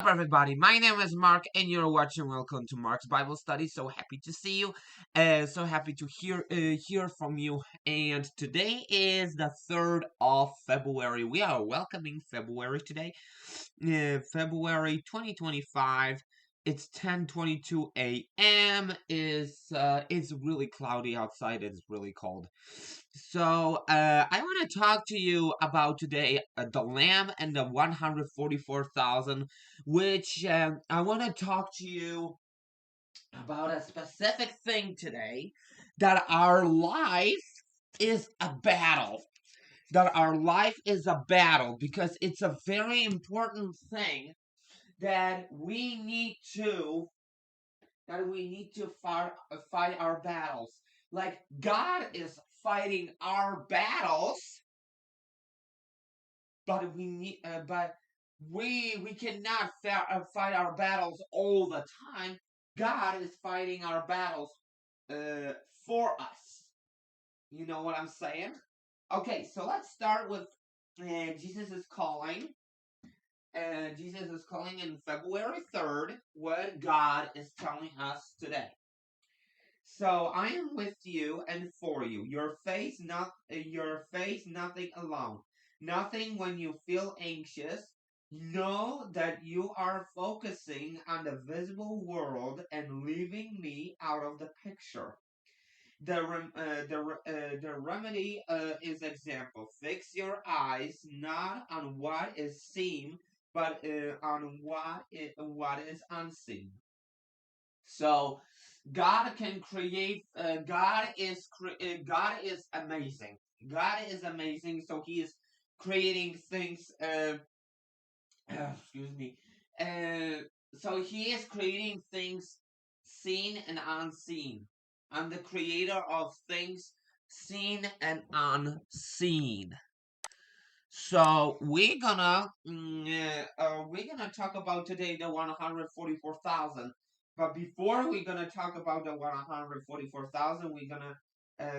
Up, everybody? My name is Mark, and you're watching. Welcome to Mark's Bible Study. So happy to see you. So happy to hear from you. And today is the 3rd of February. We are welcoming February today. February 2025. It's 10:22 a.m. It's really cloudy outside. It's really cold. So I want to talk to you about today the Lamb and the 144,000, which I want to talk to you about a specific thing today, that our life is a battle. That our life is a battle because it's a very important thing that we need to fight our battles. Like God is fighting our battles, but we cannot fight our battles all the time. God is fighting our battles uh, for us. You know what I'm saying? Okay, so let's start with Jesus is calling. Jesus is calling in February 3rd, what God is telling us today. So I am with you and for you. Your face nothing alone. Nothing when you feel anxious. Know that you are focusing on the visible world and leaving me out of the picture. The remedy is example. Fix your eyes not on what is seen, but on what is unseen. So God can create. God is amazing. God is amazing. So He is creating things. Excuse me. So He is creating things seen and unseen. I'm the creator of things seen and unseen. So we're gonna talk about today the 144,000. But before we're gonna talk about the 144,000, we're gonna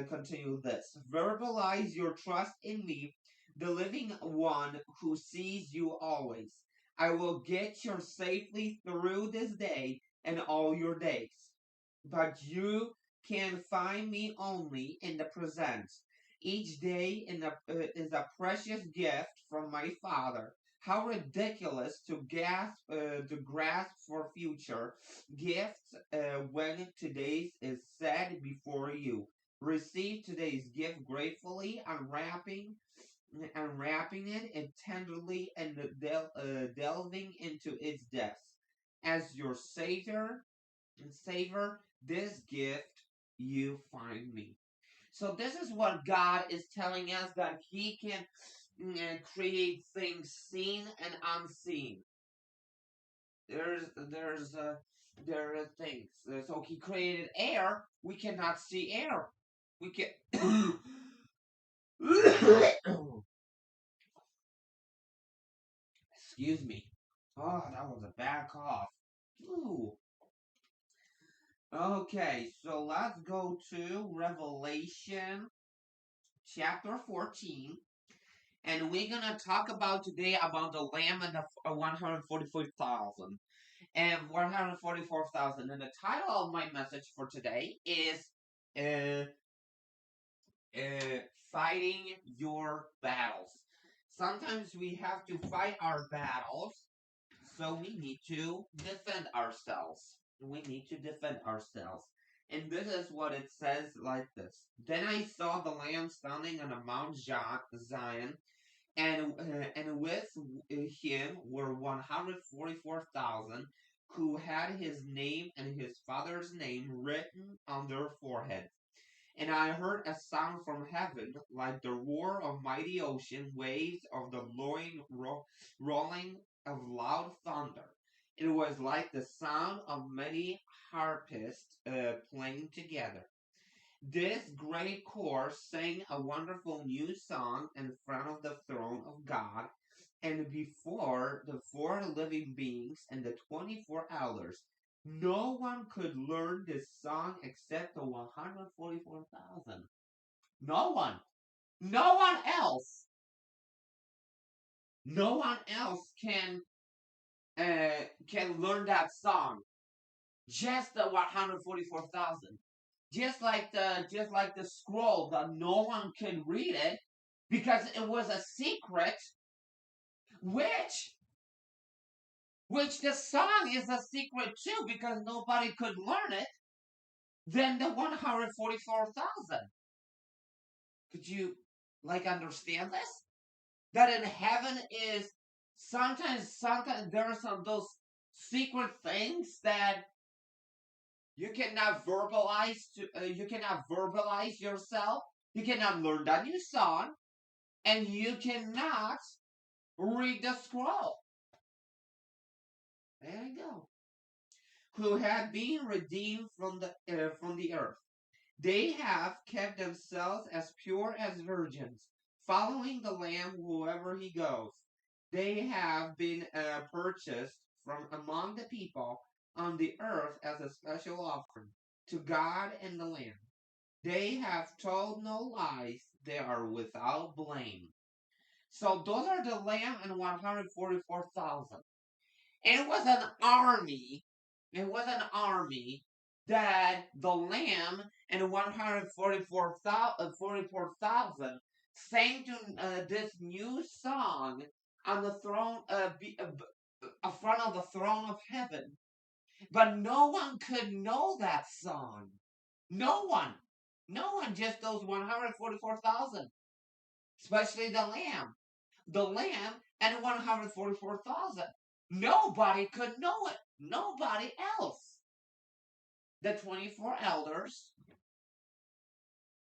continue this. Verbalize your trust in me, the living one who sees you always. I will get you safely through this day and all your days. But you can find me only in the present. Each day is a precious gift from my Father. How ridiculous to grasp for future gifts when today's is set before you. Receive today's gift gratefully, unwrapping it and tenderly, and delving into its depths. As your savor this gift, you find me. So this is what God is telling us, that He can create things seen and unseen. There are things. So He created air. We cannot see air. We can. Excuse me. Oh, that was a bad cough. Ooh. Okay, so let's go to Revelation chapter 14. And we're gonna talk about today about the Lamb and the 144,000 and 144,000. And the title of my message for today is uh, uh, fighting your battles. Sometimes we have to fight our battles, so we need to defend ourselves. We need to defend ourselves. And this is what it says, like this. Then I saw the Lamb standing on a Mount Zion, and with him were 144,000 who had his name and his father's name written on their foreheads. And I heard a sound from heaven like the roar of mighty ocean waves, of the rolling of loud thunder. It was like the sound of many harpists playing together. This great chorus sang a wonderful new song in front of the throne of God and before the four living beings and the 24 elders. No one could learn this song except the 144,000. No one. No one else. No one else can can learn that song. Just the 144,000. Just like the scroll that no one could read it because it was a secret, which which the song is a secret too because nobody could learn it. Then the 144,000. Could you understand this? That in heaven is sometimes there are some those secret things that you cannot verbalize yourself. You cannot learn that new song, and you cannot read the scroll. There you go. Who have been redeemed from the earth. They have kept themselves as pure as virgins, following the Lamb wherever he goes. They have been purchased from among the people on the earth as a special offering to God and the Lamb. They have told no lies. They are without blame. So those are the Lamb and 144,000. It was an army. It was an army that the Lamb and 144,000 sang to this new song on the throne, in front of the throne of heaven. But no one could know that song. No one. No one, just those 144,000, especially the Lamb. The Lamb and 144,000. Nobody could know it. Nobody else. The 24 elders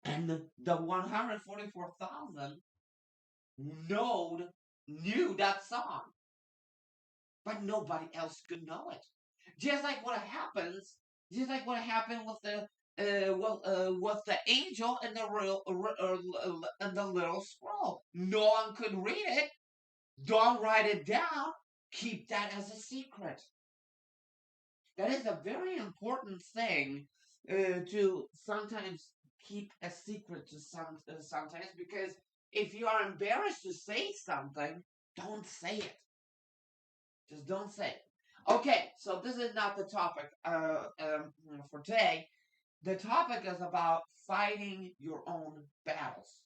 and the 144,000 knew that song, but nobody else could know it. Just like what happens, just like what happened with with the angel and the and the little scroll. No one could read it. Don't write it down. Keep that as a secret. That is a very important thing to sometimes keep a secret to sometimes, because if you are embarrassed to say something, don't say it. Just don't say it. Okay, so this is not the topic for today. The topic is about fighting your own battles.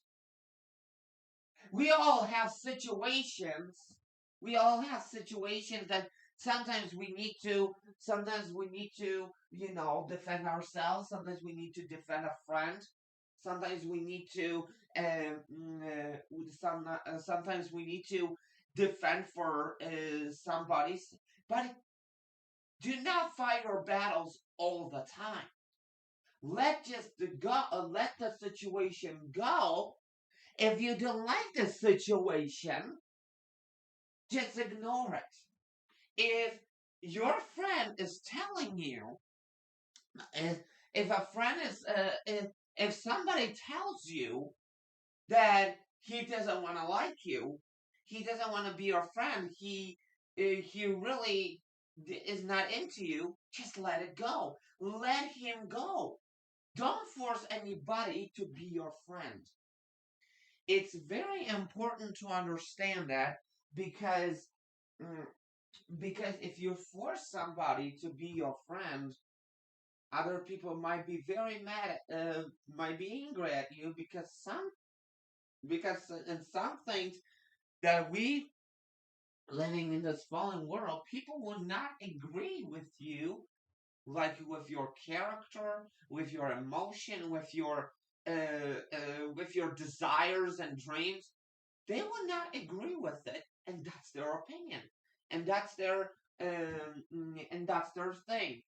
We all have situations. We all have situations that sometimes we need to, defend ourselves. Sometimes we need to defend a friend. Sometimes we need to, sometimes we need to defend for somebody. But do not fight your battles all the time. Let the situation go. If you don't like the situation, just ignore it. If your friend is telling you, if, if a friend is, if somebody tells you that he doesn't want to like you, he doesn't want to be your friend, he really is not into you, just let it go. Let him go. Don't force anybody to be your friend. It's very important to understand that, because mm, because if you force somebody to be your friend, other people might be very mad, might be angry at you, because in some things that we living in this fallen world, people will not agree with you, like with your character, with your emotion, with your desires and dreams. They will not agree with it, and that's their opinion, and that's their thing.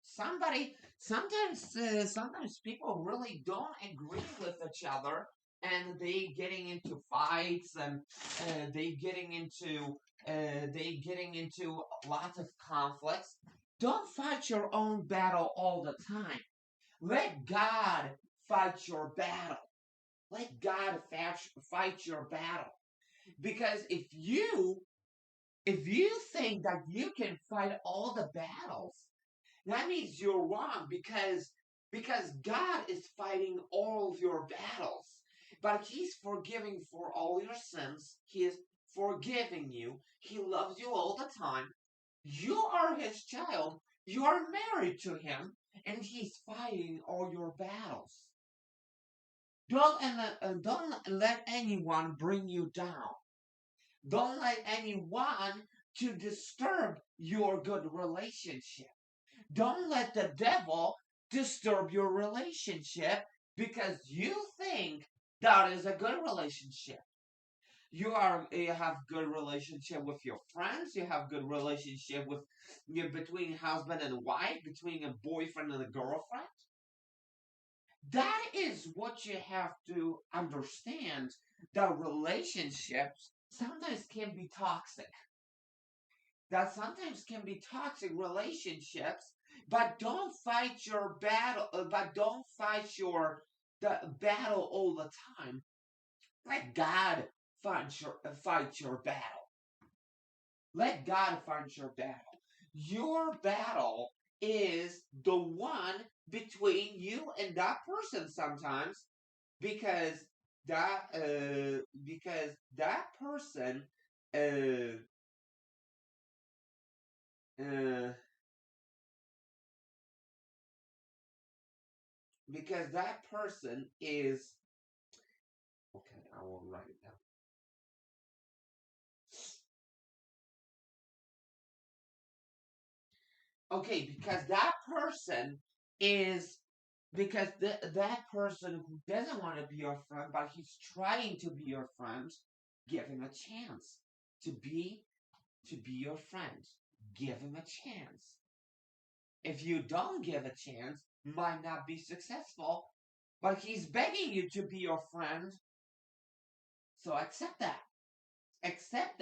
Sometimes people really don't agree with each other, and they getting into fights, and they getting into lots of conflicts. Don't fight your own battle all the time. Let God fight your battle. Let God fight your battle. Because if you think that you can fight all the battles, that means you're wrong, because God is fighting all of your battles. But He's forgiving for all your sins. He is forgiving you. He loves you all the time. You are his child. You are married to him, and he's fighting all your battles. Don't let anyone bring you down. Don't let anyone to disturb your good relationship. Don't let the devil disturb your relationship because you think that is a good relationship. You have good relationship with your friends. You have good relationship with between husband and wife, between a boyfriend and a girlfriend. That is what you have to understand. That relationships sometimes can be toxic. That sometimes can be toxic relationships, but don't fight your battle. But don't fight the battle all the time. Let God fight your battle. Let God fight your battle. Your battle is the one between you and that person sometimes because that person uh, uh, because that person is okay. I will write it down. Okay, because that person is because that person who doesn't want to be your friend, but he's trying to be your friend, give him a chance to be your friend. Give him a chance. If you don't give a chance, might not be successful, but he's begging you to be your friend. So accept that. Accept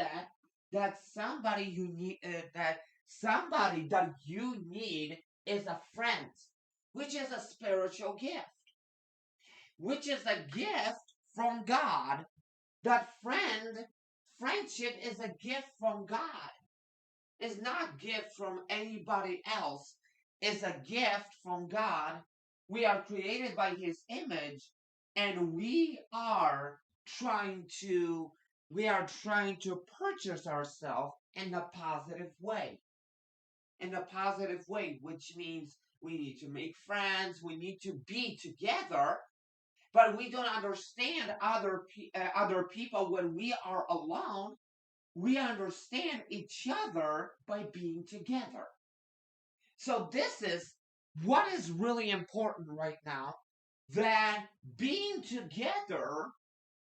that somebody you need that somebody that you need is a friend, which is a spiritual gift, which is a gift from God. That friendship is a gift from God. It's not a gift from anybody else. It's a gift from God. We are created by His image, and trying to we are trying to purchase ourselves in a positive way. In a positive way, which means we need to make friends, we need to be together, but we don't understand other people when we are alone. We understand each other by being together. So this is what is really important right now, that being together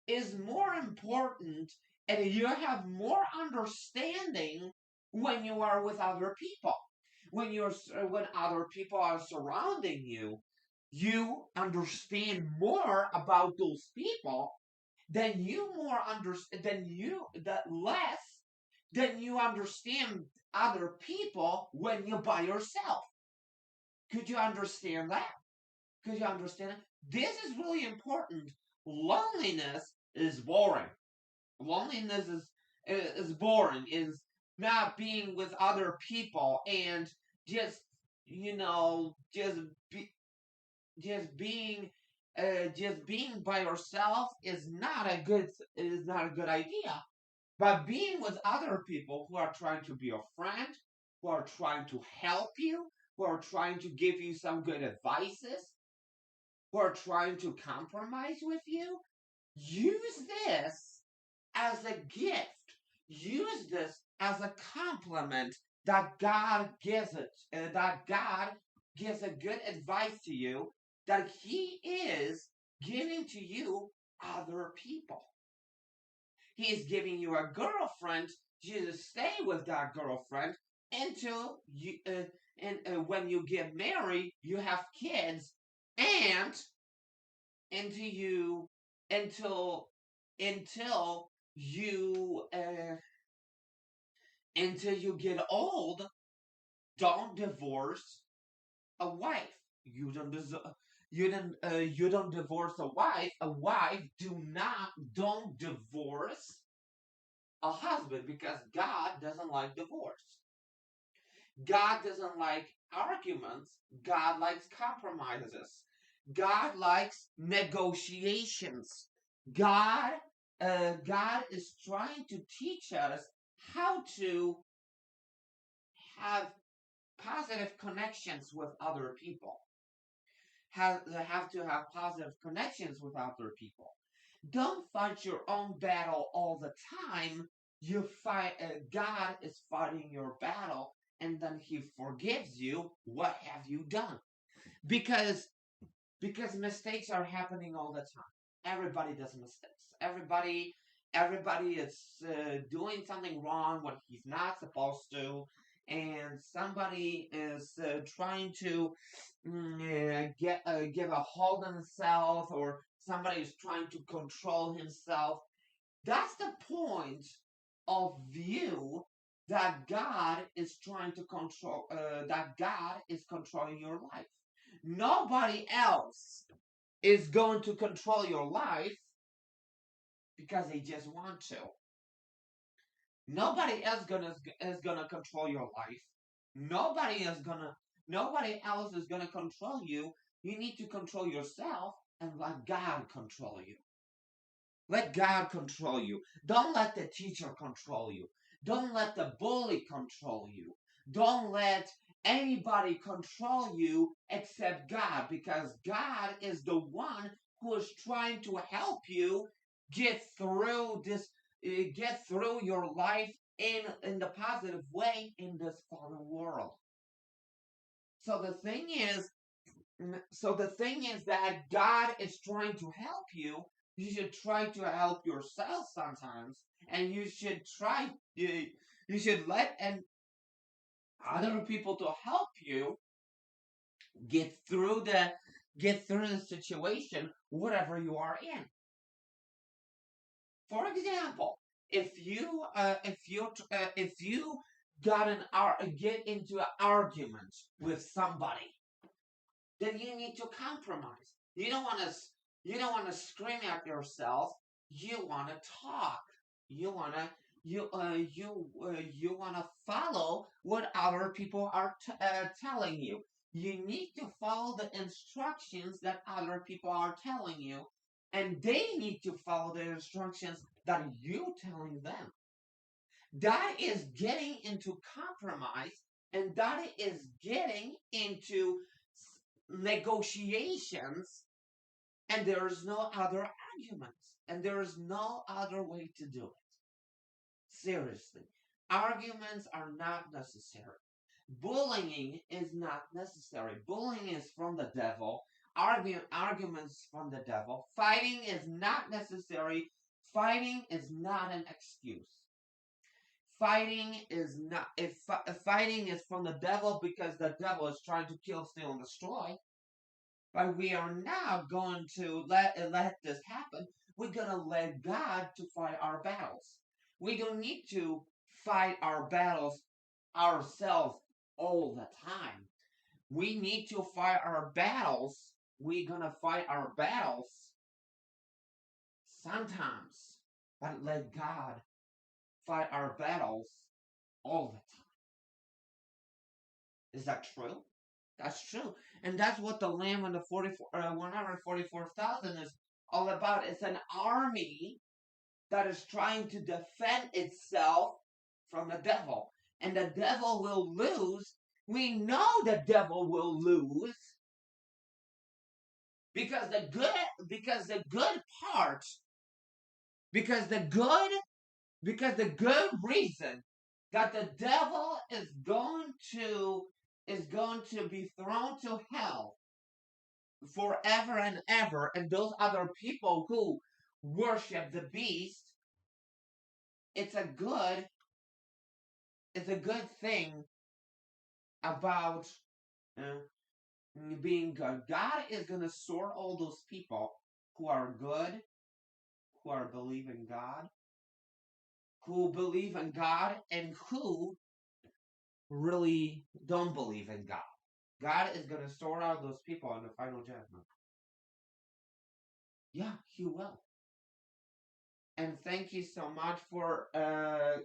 is more important and you have more understanding when you are with other people. When other people are surrounding you, you understand more about those people than you more understand than you that less than you understand other people when you're by yourself. Could you understand that? Could you understand it? This is really important. Loneliness is boring. Loneliness is boring. Is not being with other people and just you know be, just being just being by yourself is not a good idea. But being with other people who are trying to be a friend, who are trying to help you, who are trying to give you some good advices, who are trying to compromise with you, use this as a gift. Use this as a compliment that God gives that God gives a good advice to you, that He is giving to you other people. He is giving you a girlfriend. You just stay with that girlfriend until when you get married, you have kids, and until you until until you until you get old. Don't divorce a wife. You don't divorce a wife. A wife don't divorce a husband because God doesn't like divorce. God doesn't like arguments. God likes compromises. God likes negotiations. God, God is trying to teach us how to have positive connections with other people. Have to have positive connections with other people. Don't fight your own battle all the time. You fight. God is fighting your battle, and then He forgives you. What have you done? Because mistakes are happening all the time. Everybody does mistakes. Everybody is doing something wrong when he's not supposed to, and somebody is trying to give a hold on himself, or somebody is trying to control himself. That's the point of view that God is trying to control. That God is controlling your life. Nobody else is going to control your life because they just want to. Nobody else is gonna control your life. Nobody is gonna. Nobody else is gonna control you. You need to control yourself and let God control you. Let God control you. Don't let the teacher control you. Don't let the bully control you. Don't let anybody control you except God, because God is the one who is trying to help you get through this, get through your life in the positive way in this fallen world. So the thing is, that God is trying to help you. You should try to help yourself sometimes, and you should try. You should let other people to help you get through the situation, whatever you are in. For example, if you get into an argument with somebody, then you need to compromise. You don't want to scream at yourself. You want to talk. You want to you want to follow what other people are telling you. You need to follow the instructions that other people are telling you, and they need to follow the instructions that you telling them. That is getting into compromise, and that is getting into negotiations, and there is no other arguments, and there is no other way to do it. Seriously, arguments are not necessary. Bullying is not necessary. Bullying is from the devil. Arguments from the devil. Fighting is not necessary. Fighting is not an excuse. Fighting is not if fighting is from the devil, because the devil is trying to kill, steal, and destroy. But we are not going to let this happen. We're gonna let God to fight our battles. We don't need to fight our battles ourselves all the time. We need to fight our battles. We're gonna fight our battles sometimes, but let God fight our battles all the time. Is that true? That's true. And that's what the Lamb and the 144,000 is all about. It's an army that is trying to defend itself from the devil. And the devil will lose. We know the devil will lose, because the good reason that the devil is going to be thrown to hell forever and ever, and those other people who worship the beast, it's a good thing about uh, being good. God is gonna sort all those people who are good, who are who believe in God, and who really don't believe in God. God is gonna sort out those people in the final judgment. Yeah, He will. And thank you so much for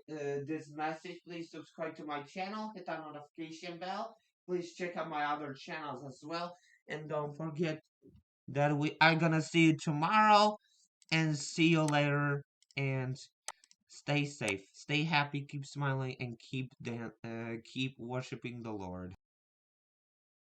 this message. Please subscribe to my channel, hit that notification bell. Please check out my other channels as well. And don't forget that we are gonna see you tomorrow, and see you later, and Stay safe, stay happy, keep smiling, and keep worshiping the Lord.